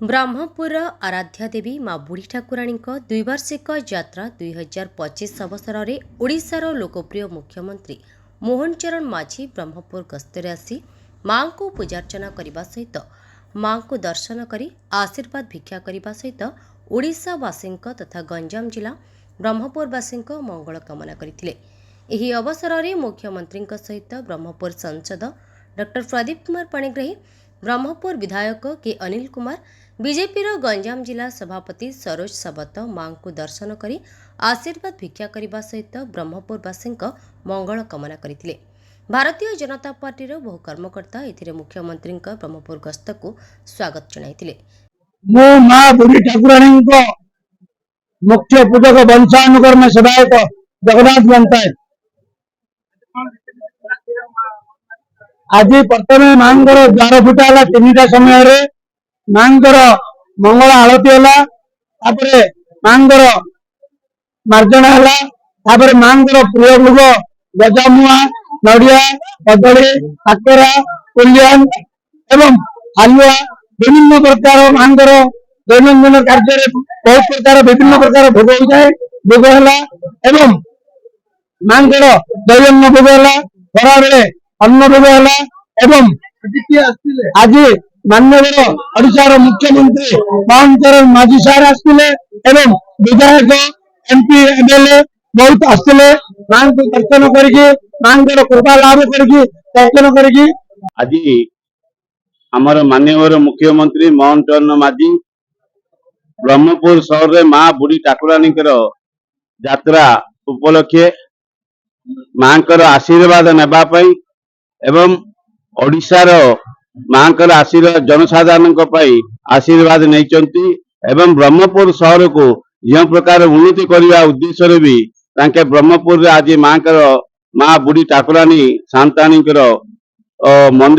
ब्रह्मपुर आराध्या देवी माँ बुढ़ी ठाकुराणी द्विवार्षिक यात्रा 2025 अवसर में ओडिशार लोकप्रिय मुख्यमंत्री मोहन चरण माझी ब्रह्मपुर गस्तर आसी माँ को पूजार्चना करने सहित माँ को दर्शन कर आशीर्वाद भिक्षा करने सहित ओडिशावासी तथा गंजाम जिला ब्रह्मपुरवासी मंगल कामना करते। ଏହି ଅବସରରେ ମୁଖ୍ୟମନ୍ତ୍ରୀଙ୍କ ସହିତ ବ୍ରହ୍ମପୁର ସାଂସଦ ଡକ୍ଟର ପ୍ରଦୀପ କୁମାର ପାଣିଗ୍ରାହୀ, ବ୍ରହ୍ମପୁର ବିଧାୟକ କେ ଅନିଲ କୁମାର, ବିଜେପିର ଗଞ୍ଜାମ ଜିଲ୍ଲା ସଭାପତି ସରୋଜ ସାବତ ମାଙ୍କୁ ଦର୍ଶନ କରି ଆଶୀର୍ବାଦ ଭିକ୍ଷା କରିବା ସହିତ ବ୍ରହ୍ମପୁରବାସୀଙ୍କ ମଙ୍ଗଳ କାମନା କରିଥିଲେ। ଭାରତୀୟ ଜନତା ପାର୍ଟିର ବହୁ କର୍ମକର୍ତ୍ତା ଏଥିରେ ମୁଖ୍ୟମନ୍ତ୍ରୀଙ୍କ ବ୍ରହ୍ମପୁର ଗସ୍ତକୁ ସ୍ୱାଗତ ଜଣାଇଥିଲେ। ମୁଁ ମା ବୁଢ଼ୀ ଠାକୁରାଣୀଙ୍କ ମୁଖ୍ୟ ପୂଜକ ବଂଶାନୁକର୍ମ ସେବାୟତ ଜଗନ୍ନାଥ ବନ୍ତାୟ। आज प्रथम मांगर द्वार फुटा है 3टा समय मांगर मंगल आलती है, मांगर मार्जन है, मांगर प्रिय भोग गजामुआ नड़िया कदली काकरा कुलियान एवं हालुआ विभिन्न प्रकार मांगर दैनंदिन कार्य बहुत प्रकार विभिन्न प्रकार भोग होता है। भोग है मांगर दैनंदिन भोग है, खरा बेले अन्न भोग है एवं आज माननीय ओडिशार मुख्यमंत्री मोहन चरण माझी सार आसते एवं विधायक एमपी एमएलए बहुत आसते मां को दर्शन करके मां कृपा लाभ करके दर्शन करके आज आमर माननीय मुख्यमंत्री मोहन चरण माझी ब्रह्मपुर सहर में माँ बुढ़ी ठाकुराणी यात्रा उपलक्षे मां आशीर्वाद नेबाई एवं ओडिशार मां आशीर्वाद जनसाधारण आशीर्वाद नहीं एवं ब्रह्मपुर सहर को जो प्रकार उन्नति करने उद्देश्य भी तांके ब्रह्मपुर आज मां बुढ़ी ठाकुराणी सांताणी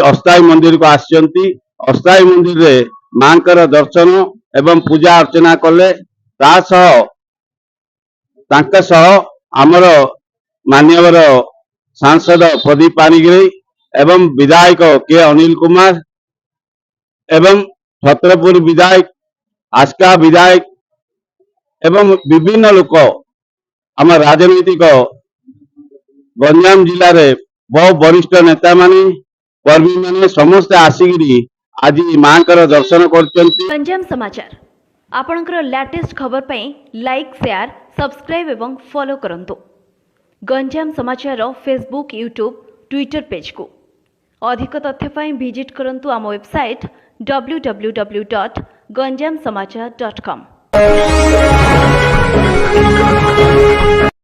अस्थायी मंदिर को आसचंती। अस्थायी मंदिर रे मां दर्शन एवं पूजा अर्चना कले आमर माननीय सांसद प्रदीप पाणिग्राही एवं विधायक के अनिल कुमार एवं छत्रपुर विधायक आस्का विधायक एवं विभिन्न लोक आम राजनीतिक गंजाम जिले में बहुत वरिष्ठ नेता माने कर्मी माने समस्त आसिकी आज मां दर्शन कर। गंजाम समाचार आपणकर लेटेस्ट खबर पई लाइक शेयर सब्सक्राइब एवं फॉलो करंतु। गंजाम समाचार फेसबुक यूट्यूब ट्विटर पेज को अधिक तथ्य पाई विजिट करंतु आम वेबसाइट www.ganjamsamachar.com।